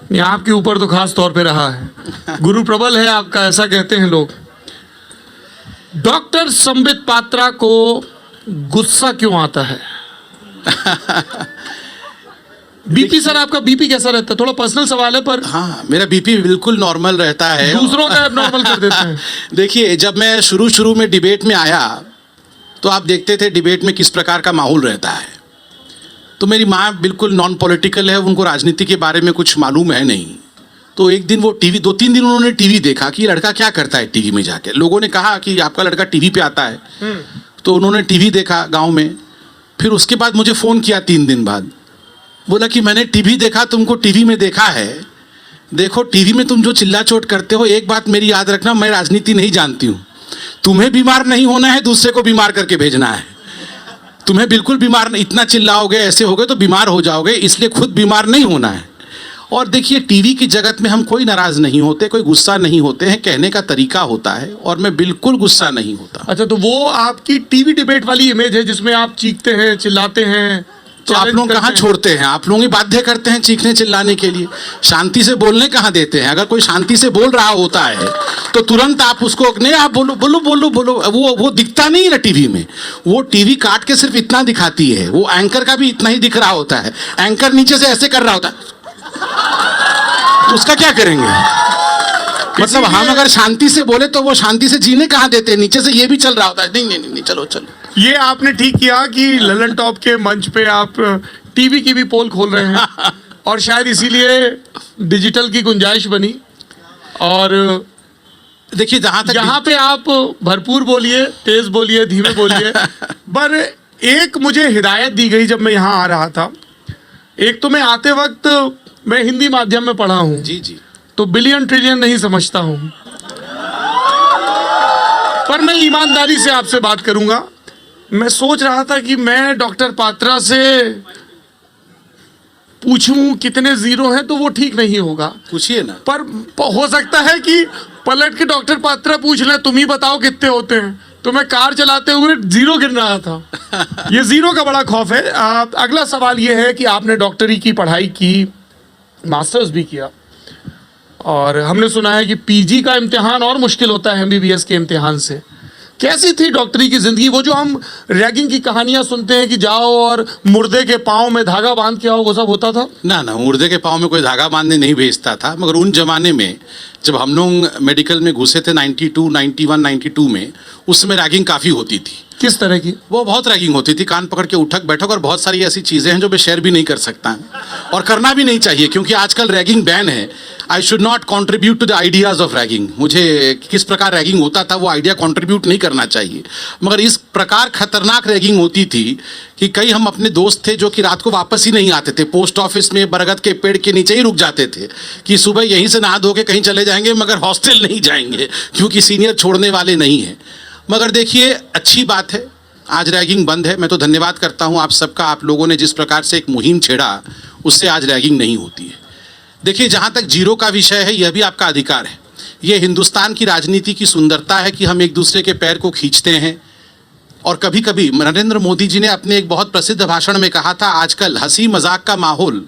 नहीं, आपके ऊपर तो खास तौर पे रहा है, गुरु प्रबल है आपका, ऐसा कहते हैं लोग। डॉक्टर संबित पात्रा को गुस्सा क्यों आता है? बीपी सर, आपका बीपी कैसा रहता है? थोड़ा पर्सनल सवाल है पर। हाँ, मेरा बीपी बिल्कुल नॉर्मल रहता है। दूसरों का एबनॉर्मल कर देते हैं। देखिए, जब मैं शुरू में डिबेट में आया तो आप देखते थे डिबेट में किस प्रकार का माहौल रहता है। तो मेरी माँ बिल्कुल नॉन पॉलिटिकल है, उनको राजनीति के बारे में कुछ मालूम है नहीं। तो एक दिन वो टीवी, 2-3 दिन उन्होंने टीवी देखा कि लड़का क्या करता है टीवी में जाके। लोगों ने कहा कि आपका लड़का टीवी पे आता है। तो उन्होंने टीवी देखा गाँव में। फिर उसके बाद मुझे फ़ोन किया 3 दिन बाद, बोला कि मैंने टीवी देखा, तुमको टीवी में देखा है। देखो, टीवी में तुम जो चिल्ला चोट करते हो, एक बात मेरी याद रखना, मैं राजनीति नहीं जानती हूँ। तुम्हें बीमार नहीं होना है, दूसरे को बीमार करके भेजना है। तुम्हें बिल्कुल बीमार, इतना चिल्लाओगे, ऐसे होगे तो बीमार हो जाओगे, इसलिए खुद बीमार नहीं होना है। और देखिए, टीवी की जगत में हम कोई नाराज़ नहीं होते, कोई गुस्सा नहीं होते हैं, कहने का तरीका होता है, और मैं बिल्कुल गुस्सा नहीं होता। अच्छा, तो वो आपकी टीवी डिबेट वाली इमेज है जिसमें आप चीखते हैं, चिल्लाते हैं, तो आप लोग कहाँ छोड़ते हैं? आप लोग ही बाध्य करते हैं चीखने चिल्लाने के लिए, शांति से बोलने कहाँ देते हैं? अगर कोई शांति से बोल रहा होता है तो तुरंत आप उसको, नहीं आप बोलो बोलो बोलो बोलो, वो दिखता नहीं है ना टीवी में। वो टीवी काट के सिर्फ इतना दिखाती है, वो एंकर का भी इतना ही दिख रहा होता है। एंकर नीचे से ऐसे कर रहा होता है, तो उसका क्या करेंगे? मतलब हम अगर शांति से बोले तो वो शांति से जीने कहाँ देते हैं? नीचे से ये भी चल रहा होता है, नहीं नहीं नहीं, चलो चलो। ये आपने ठीक किया कि ललन टॉप के मंच पे आप टीवी की भी पोल खोल रहे हैं, और शायद इसीलिए डिजिटल की गुंजाइश बनी। और देखिए, जहाँ तक यहाँ पे आप भरपूर बोलिए, तेज बोलिए, धीमे बोलिए। पर एक मुझे हिदायत दी गई जब मैं यहाँ आ रहा था। एक तो मैं आते वक्त, मैं हिंदी माध्यम में पढ़ा हूँ जी जी, तो बिलियन ट्रिलियन नहीं समझता हूँ, पर मैं ईमानदारी से आपसे बात करूंगा। मैं सोच रहा था कि मैं डॉक्टर पात्रा से पूछूं कितने जीरो हैं, तो वो ठीक नहीं होगा। पूछिए ना। पर हो सकता है कि पलट के डॉक्टर पात्रा पूछ ले, तुम ही बताओ कितने होते हैं। तो मैं कार चलाते हुए जीरो गिन रहा था। ये जीरो का बड़ा खौफ है। अगला सवाल ये है कि आपने डॉक्टरी की पढ़ाई की, मास्टर्स भी किया, और हमने सुना है कि पीजी का इम्तिहान और मुश्किल होता है एमबीबीएस के इम्तिहान से। कैसी थी डॉक्टरी की जिंदगी? वो जो हम रैगिंग की कहानियां सुनते हैं कि जाओ और मुर्दे के पाँव में धागा बांध के आओ, वो सब होता था? ना ना, मुर्दे के पाँव में कोई धागा बांधने नहीं भेजता था। मगर उन जमाने में जब हम लोग मेडिकल में घुसे थे 92, 91, 92 में, उस समय रैगिंग काफ़ी होती थी। किस तरह की? वो बहुत रैगिंग होती थी, कान पकड़ के उठक बैठक, और बहुत सारी ऐसी चीज़ें हैं जो मैं शेयर भी नहीं कर सकता और करना भी नहीं चाहिए, क्योंकि आजकल रैगिंग बैन है। I should not contribute to the ideas of ragging. मुझे किस प्रकार रैगिंग होता था वो आइडिया कॉन्ट्रीब्यूट नहीं करना चाहिए। मगर इस प्रकार खतरनाक रैगिंग होती थी कि कई हम अपने दोस्त थे जो कि रात को वापस ही नहीं आते थे, पोस्ट ऑफिस में बरगद के पेड़ के नीचे ही रुक जाते थे कि सुबह यहीं से नहा धो के कहीं चले जाएंगे, मगर हॉस्टल नहीं जाएंगे क्योंकि सीनियर छोड़ने वाले नहीं हैं। मगर देखिए, अच्छी बात है, आज रैगिंग बंद है। मैं तो धन्यवाद करता हूँ आप सबका। आप लोगों ने जिस प्रकार से एक मुहिम छेड़ा, उससे आज रैगिंग नहीं होती है। देखिए, जहाँ तक जीरो का विषय है, यह भी आपका अधिकार है। ये हिंदुस्तान की राजनीति की सुंदरता है कि हम एक दूसरे के पैर को खींचते हैं। और कभी कभी नरेंद्र मोदी जी ने अपने एक बहुत प्रसिद्ध भाषण में कहा था, आजकल हंसी मजाक का माहौल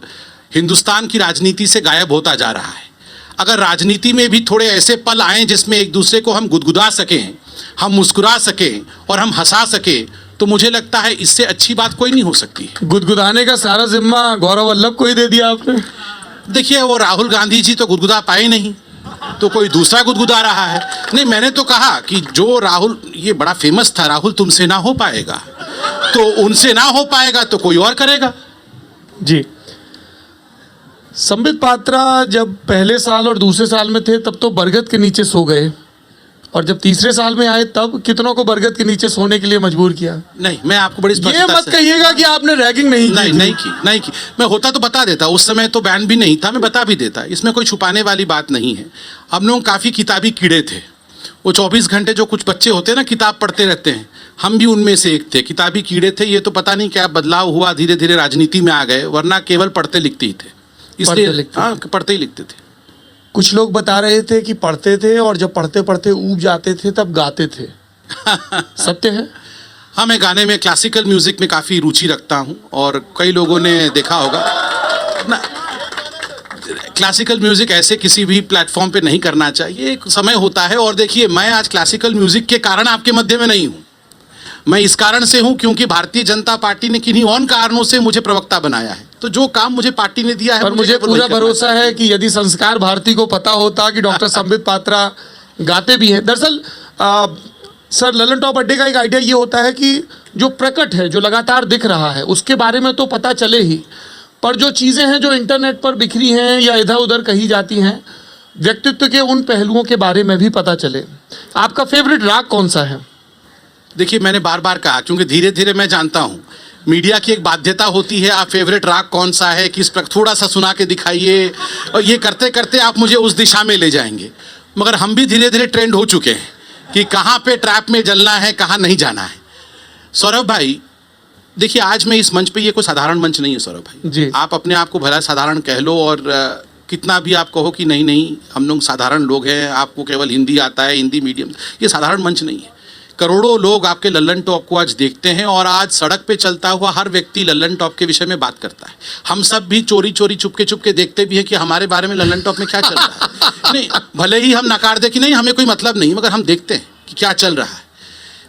हिंदुस्तान की राजनीति से गायब होता जा रहा है। अगर राजनीति में भी थोड़े ऐसे पल आएँ जिसमें एक दूसरे को हम गुदगुदा सकें, हम मुस्कुरा सकें और हम हंसा सकें, तो मुझे लगता है इससे अच्छी बात कोई नहीं हो सकती। गुदगुदाने का सारा जिम्मा गौरव वल्लभ को ही दे दिया आपने। देखिए, वो राहुल गांधी जी तो गुदगुदा पाए नहीं, तो कोई दूसरा गुदगुदा रहा है। नहीं, मैंने तो कहा कि जो राहुल, ये बड़ा फेमस था, राहुल तुमसे ना हो पाएगा, तो उनसे ना हो पाएगा तो कोई और करेगा। जी, संबित पात्रा जब पहले साल और दूसरे साल में थे तब तो बरगद के नीचे सो गए, और जब तीसरे साल में आए तब कितनों को बरगद के नीचे सोने के लिए मजबूर किया? नहीं, मैं आपको बड़ी ये मत कहिएगा कि आपने रैगिंग नहीं की। नहीं की। मैं होता तो बता देता, उस समय तो बैन भी नहीं था, मैं बता भी देता। इसमें कोई छुपाने वाली बात नहीं है। हम लोग काफ़ी किताबी कीड़े थे। वो 24 घंटे जो कुछ बच्चे होते हैं ना, किताब पढ़ते रहते हैं, हम भी उनमें से एक थे, किताबी कीड़े थे। ये तो पता नहीं क्या बदलाव हुआ, धीरे धीरे राजनीति में आ गए, वरना केवल पढ़ते लिखते ही थे। इसलिए हाँ, पढ़ते ही लिखते थे। कुछ लोग बता रहे थे कि पढ़ते थे और जब पढ़ते पढ़ते ऊब जाते थे तब गाते थे। सत्य है? हाँ, मैं गाने में, क्लासिकल म्यूजिक में काफ़ी रुचि रखता हूँ, और कई लोगों ने देखा होगा ना, क्लासिकल म्यूजिक ऐसे किसी भी प्लेटफॉर्म पे नहीं करना चाहिए, एक समय होता है। और देखिए, मैं आज क्लासिकल म्यूजिक के कारण आपके मध्य में नहीं हूँ, मैं इस कारण से हूँ क्योंकि भारतीय जनता पार्टी ने किन्हीं और कारणों से मुझे प्रवक्ता बनाया है। तो जो काम मुझे पार्टी ने दिया है, पर मुझे पूरा भरोसा है कि यदि संस्कार भारती को पता होता कि डॉक्टर संबित पात्रा गाते भी हैं। दरअसल सर, ललन टॉप अड्डे का एक आइडिया ये होता है कि जो प्रकट है, जो लगातार दिख रहा है, उसके बारे में तो पता चले ही, पर जो चीज़ें हैं जो इंटरनेट पर बिखरी हैं या इधर उधर कही जाती हैं, व्यक्तित्व के उन पहलुओं के बारे में भी पता चले। आपका फेवरेट राग कौन सा है? देखिए, मैंने बार बार कहा, क्योंकि धीरे धीरे मैं जानता हूँ मीडिया की एक बाध्यता होती है, आप फेवरेट राग कौन सा है, किस पर, थोड़ा सा सुना के दिखाइए, और ये करते करते आप मुझे उस दिशा में ले जाएंगे। मगर हम भी धीरे धीरे ट्रेंड हो चुके हैं कि कहाँ पे ट्रैप में जलना है, कहाँ नहीं जाना है। सौरभ भाई, देखिए, आज मैं इस मंच पे, ये कोई साधारण मंच नहीं है सौरभ भाई जी। आप अपने आप को भला साधारण कह लो, और कितना भी आप कहो कि नहीं नहीं हम लोग साधारण लोग हैं, आपको केवल हिंदी आता है, हिंदी मीडियम, ये साधारण मंच नहीं है। करोड़ों लोग आपके लल्लन टॉप को आज देखते हैं, और आज सड़क पे चलता हुआ हर व्यक्ति लल्लन टॉप के विषय में बात करता है। हम सब भी चोरी चोरी चुपके देखते भी हैं कि हमारे बारे में लल्लन टॉप में क्या चल रहा है। नहीं, भले ही हम नकार दें कि नहीं हमें कोई मतलब नहीं, मगर हम देखते हैं कि क्या चल रहा है।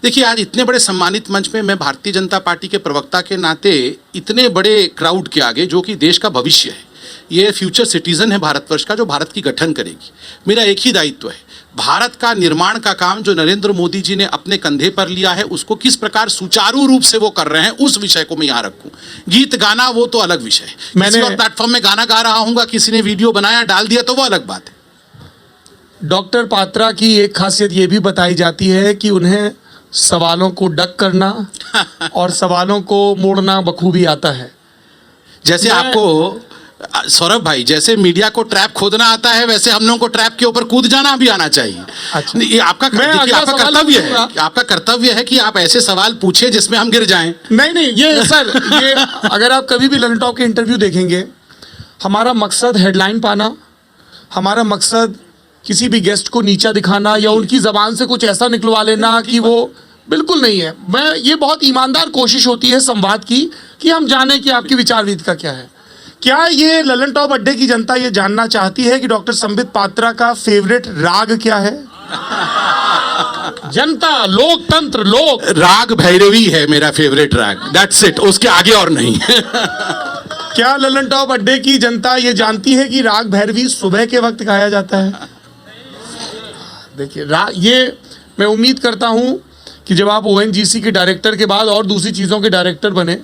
देखिए, आज इतने बड़े सम्मानित मंच में मैं भारतीय जनता पार्टी के प्रवक्ता के नाते इतने बड़े क्राउड के आगे, जो कि देश का भविष्य है, ये फ्यूचर सिटीजन है भारतवर्ष का, जो भारत की गठन करेगी, मेरा एक ही दायित्व है, भारत का निर्माण का काम जो नरेंद्र मोदी जी ने अपने कंधे पर लिया है, उसको किस प्रकार सुचारू रूप से वो कर रहे हैं, उस विषय को मैं यहाँ रखूं। गीत गाना वो तो अलग विषय है, किसी और प्लेटफॉर्म में गाना गा रहा हूँगा, किसी ने वीडियो बनाया डाल दिया तो वो अलग बात है। डॉक्टर पात्रा की एक खासियत ये भी बताई जाती है कि उन्हें सवालों को डक करना और सवालों को मोड़ना बखूबी आता है। जैसे आपको सौरभ भाई, जैसे मीडिया को ट्रैप खोदना आता है, वैसे हम लोगों को ट्रैप के ऊपर कूद जाना भी आना चाहिए। अच्छा। ये आपका कर्तव्य है, आपका कर्तव्य है कि आप ऐसे सवाल पूछे जिसमें हम गिर जाएं। नहीं, ये सर, ये अगर आप कभी भी ललन टॉप के इंटरव्यू देखेंगे, हमारा मकसद हेडलाइन पाना, हमारा मकसद किसी भी गेस्ट को नीचा दिखाना या उनकी ज़बान से कुछ ऐसा निकलवा लेना कि वो बिल्कुल नहीं है। ये बहुत ईमानदार कोशिश होती है संवाद की कि हम जाने कि आपकी विचार रीत का क्या है। क्या ये ललन टॉप अड्डे की जनता ये जानना चाहती है कि डॉक्टर संबित पात्रा का फेवरेट राग क्या है? जनता, लोकतंत्र, लोक राग भैरवी है मेरा फेवरेट राग, दैट्स इट, उसके आगे और नहीं। क्या ललन टॉप अड्डे की जनता ये जानती है कि राग भैरवी सुबह के वक्त गाया जाता है? देखिए, ये मैं उम्मीद करता हूं कि जब आप ओएनजीसी के डायरेक्टर के बाद और दूसरी चीज़ों के डायरेक्टर बने,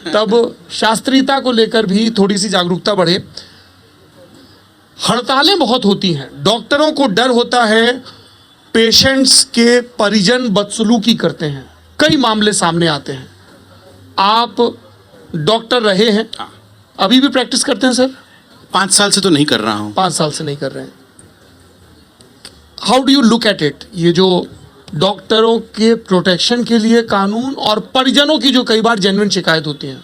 तब शास्त्रीयता को लेकर भी थोड़ी सी जागरूकता बढ़े। हड़तालें बहुत होती हैं, डॉक्टरों को डर होता है, पेशेंट्स के परिजन बदसलूकी करते हैं, कई मामले सामने आते हैं। आप डॉक्टर रहे हैं, अभी भी प्रैक्टिस करते हैं सर? 5 साल से तो नहीं कर रहा हूँ। 5 साल से नहीं कर रहे हैं। How do you look at it? ये जो डॉक्टरों के प्रोटेक्शन के लिए कानून और परिजनों की जो कई बार जेन्युइन शिकायत होती है।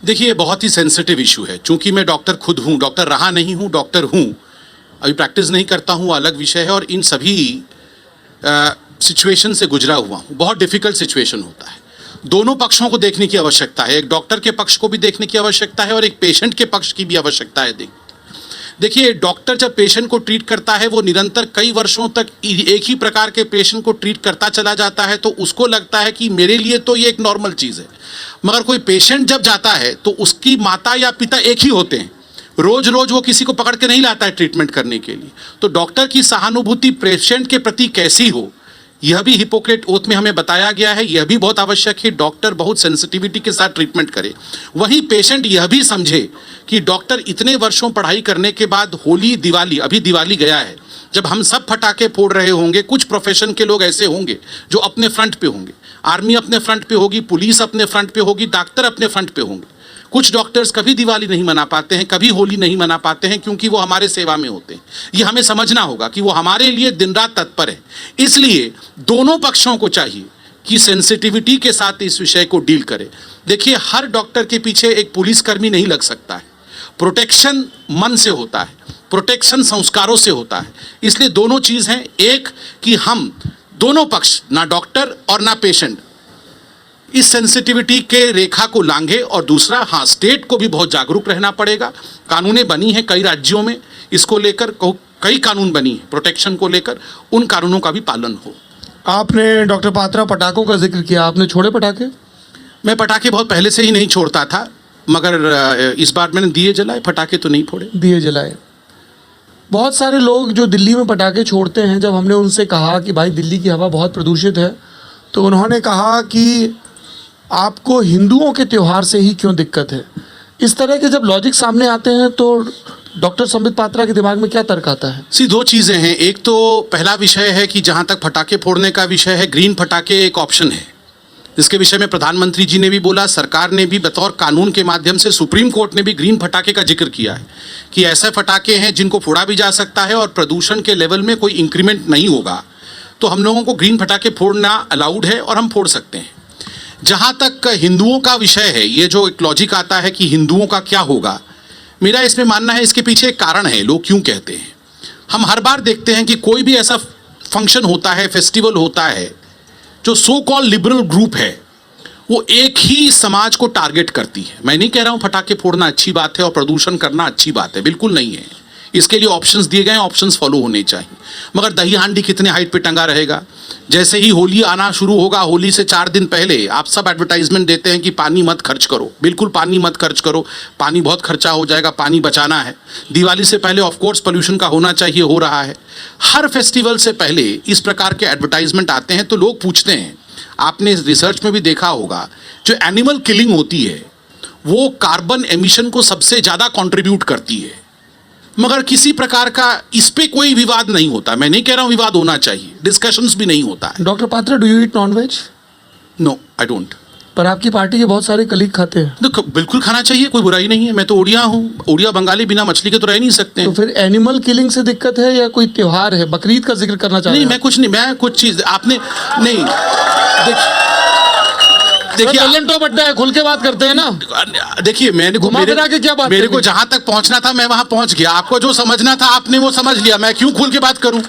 देखिए, ये बहुत ही सेंसिटिव इशू है। चूंकि मैं डॉक्टर खुद हूँ, डॉक्टर रहा नहीं हूँ, डॉक्टर हूँ, अभी प्रैक्टिस नहीं करता हूँ, अलग विषय है, और इन सभी सिचुएशन से गुजरा हुआ हूँ। बहुत डिफिकल्ट सिचुएशन होता है, दोनों पक्षों को देखने की आवश्यकता है, एक डॉक्टर के पक्ष को भी देखने की आवश्यकता है और एक पेशेंट के पक्ष की भी आवश्यकता है। देखिए, डॉक्टर जब पेशेंट को ट्रीट करता है, वो निरंतर कई वर्षों तक एक ही प्रकार के पेशेंट को ट्रीट करता चला जाता है, तो उसको लगता है कि मेरे लिए तो ये एक नॉर्मल चीज़ है। मगर कोई पेशेंट जब जाता है तो उसकी माता या पिता एक ही होते हैं, रोज रोज वो किसी को पकड़ के नहीं लाता है ट्रीटमेंट करने के लिए। तो डॉक्टर की सहानुभूति पेशेंट के प्रति कैसी हो, यह भी हिपोक्रेट ओथ में हमें बताया गया है। यह भी बहुत आवश्यक है, डॉक्टर बहुत सेंसिटिविटी के साथ ट्रीटमेंट करे। वहीं पेशेंट यह भी समझे कि डॉक्टर इतने वर्षों पढ़ाई करने के बाद होली, दिवाली, अभी दिवाली गया है, जब हम सब फटाके फोड़ रहे होंगे, कुछ प्रोफेशन के लोग ऐसे होंगे जो अपने फ्रंट पे होंगे, आर्मी अपने फ्रंट पे होगी, पुलिस अपने फ्रंट पे होगी, डॉक्टर अपने फ्रंट पे होंगे। कुछ डॉक्टर्स कभी दिवाली नहीं मना पाते हैं, कभी होली नहीं मना पाते हैं, क्योंकि वो हमारे सेवा में होते हैं। ये हमें समझना होगा कि वो हमारे लिए दिन रात तत्पर है। इसलिए दोनों पक्षों को चाहिए कि सेंसिटिविटी के साथ इस विषय को डील करे। देखिए, हर डॉक्टर के पीछे एक पुलिसकर्मी नहीं लग सकता है। प्रोटेक्शन मन से होता है, प्रोटेक्शन संस्कारों से होता है। इसलिए दोनों चीज़ हैं, एक कि हम दोनों पक्ष, ना डॉक्टर और ना पेशेंट, इस सेंसिटिविटी के रेखा को लांघे। और दूसरा, हाँ, स्टेट को भी बहुत जागरूक रहना पड़ेगा। कानूनें बनी हैं कई राज्यों में इसको लेकर, कई कानून बनी है प्रोटेक्शन को लेकर, उन कानूनों का भी पालन हो। आपने डॉक्टर पात्रा पटाखों का जिक्र किया, आपने छोड़े पटाखे? मैं पटाखे बहुत पहले से ही नहीं छोड़ता था, मगर इस बार मैंने दिए जलाए, पटाखे तो नहीं फोड़े। दिए जलाए। बहुत सारे लोग जो दिल्ली में पटाखे छोड़ते हैं, जब हमने उनसे कहा कि भाई दिल्ली की हवा बहुत प्रदूषित है, तो उन्होंने कहा कि आपको हिंदुओं के त्यौहार से ही क्यों दिक्कत है। इस तरह के जब लॉजिक सामने आते हैं तो डॉक्टर संबित पात्रा के दिमाग में क्या तर्क आता है? दो चीज़ें हैं। एक तो पहला विषय है कि जहाँ तक पटाखे फोड़ने का विषय है, ग्रीन पटाखे एक ऑप्शन है, जिसके विषय में प्रधानमंत्री जी ने भी बोला, सरकार ने भी बतौर कानून के माध्यम से, सुप्रीम कोर्ट ने भी ग्रीन पटाखे का जिक्र किया है कि ऐसे पटाखे हैं जिनको फोड़ा भी जा सकता है और प्रदूषण के लेवल में कोई इंक्रीमेंट नहीं होगा, तो हम लोगों को ग्रीन पटाखे फोड़ना अलाउड है और हम फोड़ सकते हैं। जहाँ तक हिंदुओं का विषय है, ये जो एक लॉजिक आता है कि हिंदुओं का क्या होगा, मेरा इसमें मानना है इसके पीछे एक कारण है, लोग क्यों कहते हैं। हम हर बार देखते हैं कि कोई भी ऐसा फंक्शन होता है, फेस्टिवल होता है, जो सो कॉल लिबरल ग्रुप है, वो एक ही समाज को टारगेट करती है। मैं नहीं कह रहा हूँ पटाखे फोड़ना अच्छी बात है और प्रदूषण करना अच्छी बात है, बिल्कुल नहीं है। इसके लिए ऑप्शंस दिए गए हैं, ऑप्शंस फॉलो होने चाहिए। मगर दही हांडी कितने हाइट पे टंगा रहेगा? जैसे ही होली आना शुरू होगा, होली से 4 दिन पहले आप सब एडवर्टाइजमेंट देते हैं कि पानी मत खर्च करो। बिल्कुल पानी मत खर्च करो, पानी बहुत खर्चा हो जाएगा, पानी बचाना है। दिवाली से पहले ऑफ कोर्स पोल्यूशन का होना चाहिए, हो रहा है। हर फेस्टिवल से पहले इस प्रकार के एडवर्टाइजमेंट आते हैं, तो लोग पूछते हैं, आपने रिसर्च में भी देखा होगा, जो एनिमल किलिंग होती है वो कार्बन एमिशन को सबसे ज़्यादा कंट्रीब्यूट करती है, मगर किसी प्रकार का इस पे कोई विवाद नहीं होता। मैं नहीं कह रहा हूं विवाद होना चाहिए, डिस्कशंस भी नहीं होता है। Doctor Patra, do you eat nonveg? No, I don't. पर आपकी पार्टी के बहुत सारे कलीग खाते हैं। देखो, बिल्कुल खाना चाहिए, कोई बुराई नहीं है। मैं तो उड़िया हूँ, उड़िया बंगाली बिना मछली के तो रह नहीं सकते तो हैं। फिर एनिमल किलिंग से दिक्कत है या कोई त्योहार है? बकरीद का जिक्र करना चाह रहे नहीं, हैं? मैं कुछ नहीं, मैं कुछ चीज़ आपने नहीं देखिए लल्लन टॉप अड्डा है, खुल के बात करते हैं ना। देखिए, मैंने घुमा फिरा के क्या बात मेरे करनी? को जहां तक पहुंचना था मैं वहां पहुंच गया। आपको जो समझना था आपने वो समझ लिया, मैं क्यों खुल के बात करूं?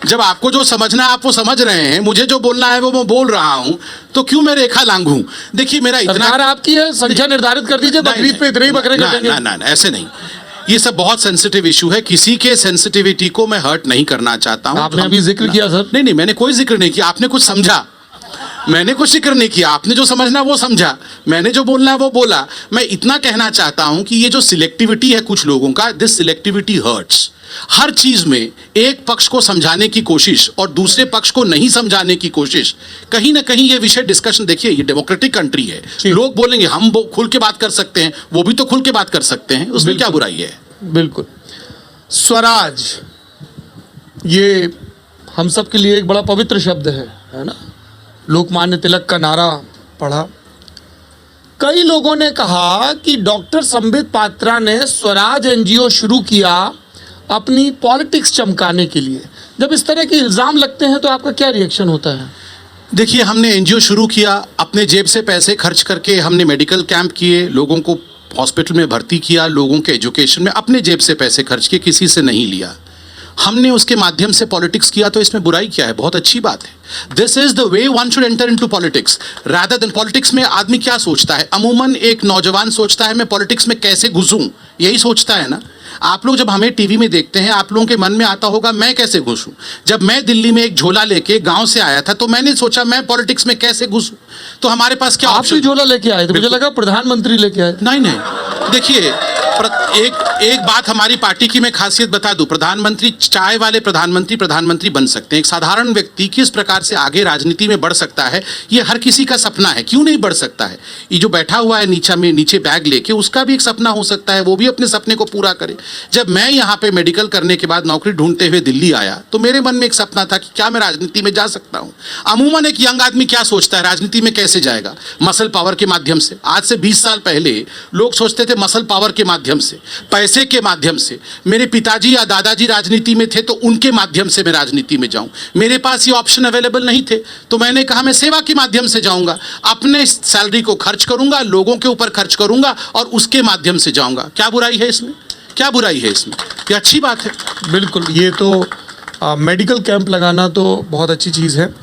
जब आपको जो समझना है आप वो समझ रहे हैं, मुझे जो बोलना है वो मैं बोल रहा हूं, तो क्यों मैं रेखा लांघूं? देखिए, मेरा इतना सरकार आपकी है, संख्या निर्धारित कर दीजिए, बकरीद पे इतने ही बकरे कटेंगे। ना, ऐसे नहीं। ये सब बहुत सेंसिटिव इशू है, किसी के सेंसिटिविटी को मैं हर्ट नहीं करना चाहता हूं। आपने अभी जिक्र किया सर। नहीं, मैंने कोई जिक्र नहीं किया। आपने कुछ समझा, मैंने कुछ जिक्र नहीं किया। आपने जो समझना वो समझा, मैंने जो बोलना है वो बोला। मैं इतना कहना चाहता हूं कि ये जो सिलेक्टिविटी है कुछ लोगों का, दिस सिलेक्टिविटी हर्ट्स। हर चीज में एक पक्ष को समझाने की कोशिश और दूसरे पक्ष को नहीं समझाने की कोशिश, कहीं ना कहीं ये विषय डिस्कशन। देखिए, ये डेमोक्रेटिक कंट्री है, लोग बोलेंगे हम खुल के बात कर सकते हैं, वो भी तो खुल के बात कर सकते हैं, उसमें क्या बुराई है? बिल्कुल। स्वराज, ये हम सब के लिए एक बड़ा पवित्र शब्द है ना। लोकमान्य तिलक का नारा पढ़ा। कई लोगों ने कहा कि डॉक्टर संबित पात्रा ने स्वराज एनजीओ शुरू किया अपनी पॉलिटिक्स चमकाने के लिए। जब इस तरह के इल्ज़ाम लगते हैं तो आपका क्या रिएक्शन होता है? देखिए, हमने एनजीओ शुरू किया, अपने जेब से पैसे खर्च करके हमने मेडिकल कैंप किए, लोगों को हॉस्पिटल में भर्ती किया, लोगों के एजुकेशन में अपने जेब से पैसे खर्च किए, किसी से नहीं लिया। हमने उसके माध्यम से पॉलिटिक्स किया, तो इसमें बुराई क्या है? बहुत अच्छी बात है। This is the way one should enter into politics rather than. Politics में आदमी क्या सोचता है? अमूमन एक नौजवान सोचता है मैं पॉलिटिक्स में कैसे घुसूं, यही सोचता है ना। आप लोग जब हमें टीवी में देखते हैं, आप लोगों के मन में आता होगा मैं कैसे घुसूं। जब मैं दिल्ली में एक झोला लेके गांव से आया था, तो मैंने सोचा मैं पॉलिटिक्स में कैसे घुसूं। तो हमारे पास क्या आप भी झोला लेके आए थे? मुझे लगा प्रधानमंत्री लेके आए। नहीं, देखिए, एक बात हमारी पार्टी की मैं खासियत बता दूं। प्रधानमंत्री, चाय वाले प्रधानमंत्री बन सकते हैं। एक साधारण व्यक्ति किस प्रकार से आगे राजनीति में बढ़ सकता है, ये हर किसी का सपना है। क्यों नहीं बढ़ सकता है? ये जो बैठा हुआ है नीचे बैग लेके, उसका भी एक सपना हो सकता है, वो भी अपने सपने को पूरा करे। जब मैं यहाँ पे मेडिकल करने के बाद नौकरी ढूंढते हुए दिल्ली आया, तो मेरे मन में एक सपना था कि क्या मैं राजनीति में जा सकता हूँ। अमूमन एक यंग आदमी क्या सोचता है, राजनीति में कैसे जाएगा? मसल पावर के माध्यम से। आज से 20 साल पहले लोग सोचते थे मसल पावर के माध्यम से, पैसे के माध्यम से। मेरे पिताजी या दादाजी राजनीति में थे, तो उनके माध्यम से मैं राजनीति में जाऊं। मेरे पास ये ऑप्शन अवेलेबल नहीं थे, तो मैंने कहा मैं सेवा के माध्यम से जाऊंगा, अपने सैलरी को खर्च करूंगा, लोगों के ऊपर खर्च करूंगा और उसके माध्यम से जाऊंगा। क्या बुराई है इसमें? क्या बुराई है इसमें? ये अच्छी बात है। बिल्कुल, ये तो मेडिकल कैंप लगाना तो बहुत अच्छी चीज़ है।